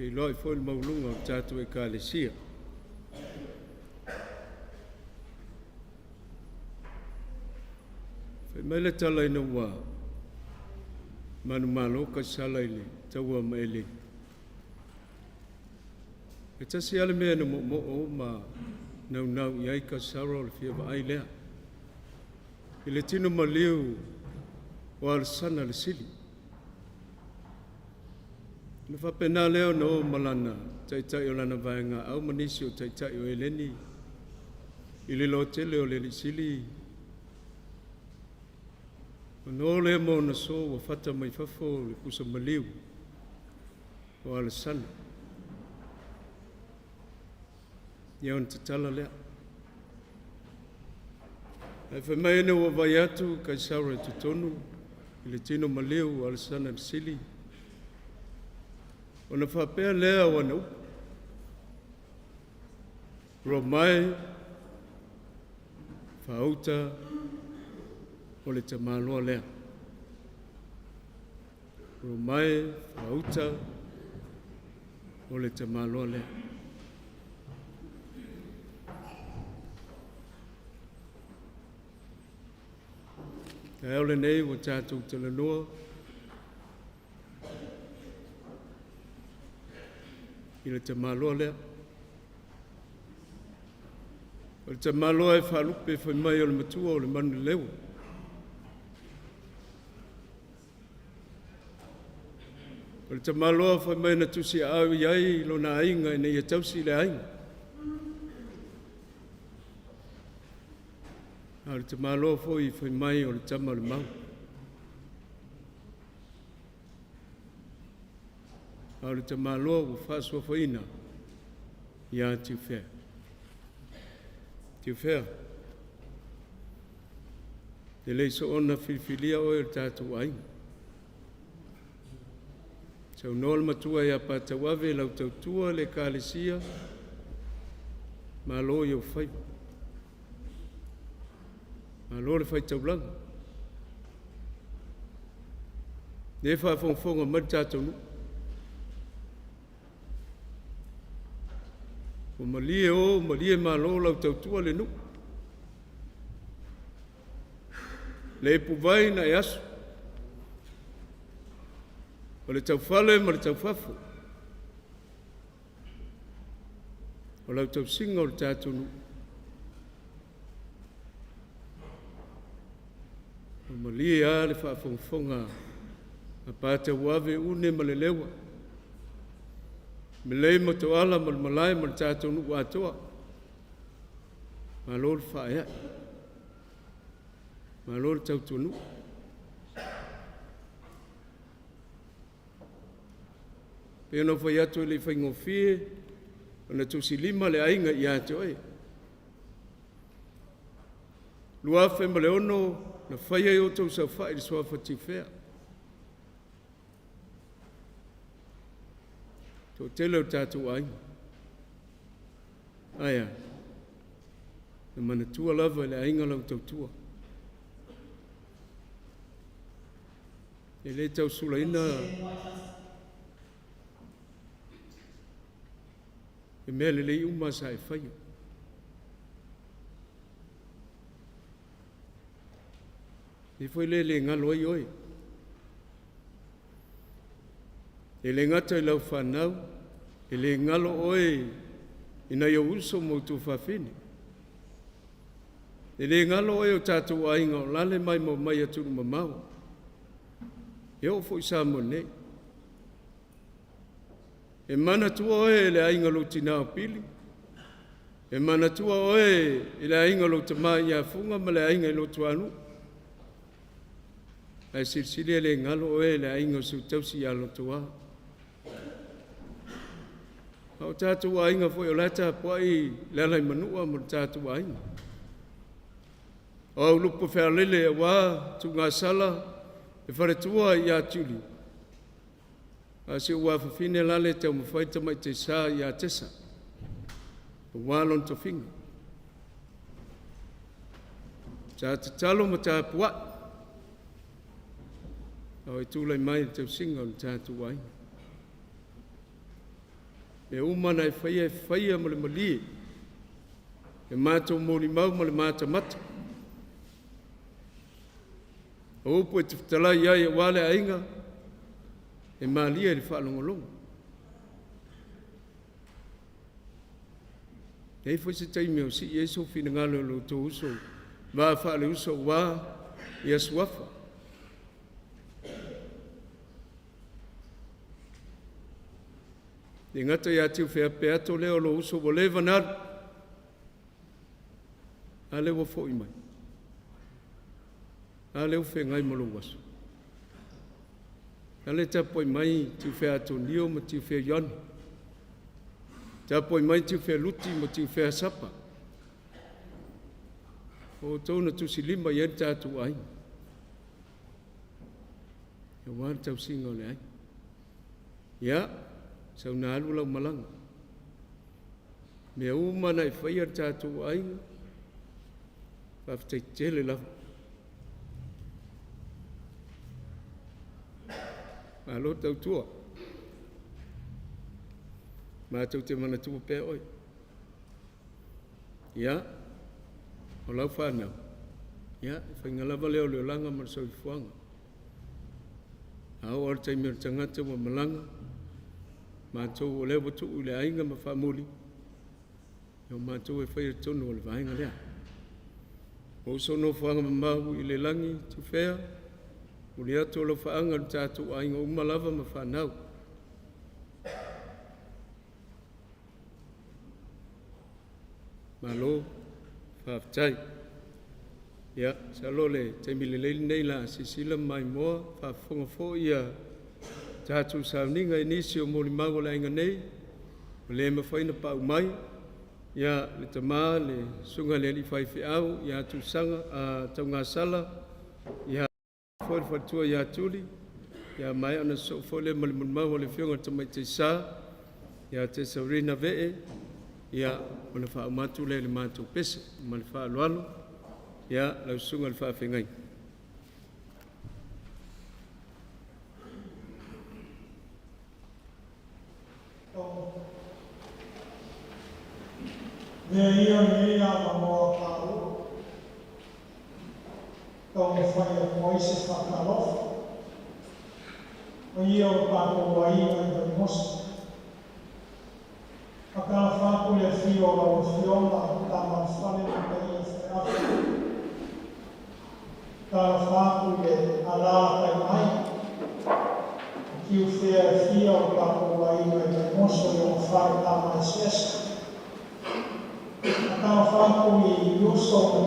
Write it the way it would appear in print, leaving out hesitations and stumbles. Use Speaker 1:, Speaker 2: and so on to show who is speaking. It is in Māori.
Speaker 1: fi loi foi maulunga o tatu e kalesia. Fe mele tala ina wa manu malo ka sala ile taua maele. E tasi ale mea na mo o ma nau iai ka sara o le fia wa ai lea. I le tino maliu o al sana le sili. Na whapena leo na o malana taitai o lana vaenga au manisi o taitai o eleni. I le lo tele o le sili. O no le mo na so wa fata mai fafo le kusa maliu o al sana. Iaon tatala lea. E whamaene o vai atu kai saura tu tonu i le tino maliu o al sana le sili. O na whapea lea o na upa. Romai, whauta, o le tamaloa lea. Romai, whauta, o le tamaloa lea. Ka eo le nei o tātou tala noa. I le tamaloa lea. O le tamaloa e whalupe whai mai o le matua o le manu lewa. O le tamaloa whai mai na tusi au iai lo na ainga e nei e tausi le ainga. O le tamaloa whai mai o le tama le mau. O le tamaloa o whaasua whaina ia Tiufea. Tiufea. Te leiso ona filifilia o e tātou ainga. Sau nol matua ia pātauave lau tautua le kālesia malo i au whai. Malo le whai taulanga. Ne whaafonga mari tātou nu. O malie malo lau tautua le nu. Le puvai na e asu. O le taufale ma le taufafo. O lau tausinga o le tātou nu. O malie a le whaafonga a pāta wave une ma le lewa. Me lei mo to ala mal malai mal tātou nu atoa. Ma lor whaea. Ma lor tautu nu. Pēno whai atu le whaingo fie, o na tusi lima le ainga i ato e. Lua whai ma le ono, na whai ai o tau sa whai le soa Tiufea. Tō tele o tātou ainga. Aia, na mana tua lava le ainga lau tau tua. E le tau sula ina e mea le lei uma sa e whaio. E foi le ngalo ai oi. E le ngata i lau whanau, e le ngalo oi ina i uso mo tu whawhine. E le ngalo oi o tātou ainga o lale mai mo mai aturu mamau. E o foi sa mo nei. E mana tua oe le ainga lo tina o pili. E mana tua oe le ainga lo tama ia funga ma le ainga lo tuanu. E silsile le ngalo oe le ainga su tausi ia lo tua. O tātou ainga foi o lata poai le alai manua mo tātou ainga. O lupo whaalele e wā tu ngā sala e whare tua i a tuli. A se ua whawhine lale te o mawhaita mai te sā i a tesa. O wālon to whinga. Tā te talo ma tā pua. O e tūlai mai te singa o tātou ainga. e umana e whaia mo le mali, e mātou mōni mau mo le māta mata. O upo e tawhtala iai e wale ainga, e mālia li whaalongolongo. E fwoi se taimi o si Iesu whina ngalo lo tō uso, wā whaale uso wā i asuafa. E ngata ia Tiufea pe ato leo lo uso wo lewa nāru, a leo fwoi mai. A leo whengai mo lo waso. A le tapoi mai Tiufea ato nio mo Tiufea Ioni. Tapoi mai Tiufea luti mo Tiufea sapa. O tōna tusi lima ien tātu ai. Ia wān tau singa o le ai. Ia, sau nā alu lau malanga. Mea umana i whaia tātu ai. Whaftai tele lau. Alo tau tua. Mātou te mana tua pē oi. Ia, o lau whānau. Ia, whaingalawa leo leo langa ma sau i fuanga. Ao ar taimira tangata wa malanga. Mātou o leo watu ule ainga ma whamuli. Ia mātou e whaira tonu o le vahenga lea. O sono fuanga ma mahu i le langi Tiufea. O le ato lo whaanga le tātou ainga umalawa ma whanau. Malo, whaftai. Ia, sa lole, te mili leili nei la sisila mai moa, whafonga fo ia tātou sauninga e nisi o mori mago la inga nei, o le mawhaina pa umai, ia le tamā, le sunga le li whaifi au, ia tu sanga, tau ngā sala, ia whaifatua ia tuli, ia mai ana so fole mali mau le fionga tamai te sā, ia te saurina vee, ia o le whaumatu le mātou pese, ma le whaalualo, ia lau sunga le whaawhengai.
Speaker 2: Mea ia mea ma moa pāu, tau me whaia moise whakalofa, o ia o pāpau wa ia i Vaimoso. A kana whaku le whio la o whionga, ta ma whane ma ka ia whaafo. Kana whaku le ala kai mai, Tiufea whio o pāpau wa ia i Vaimoso le o whare ta mai sesa. Kana whaku i uso o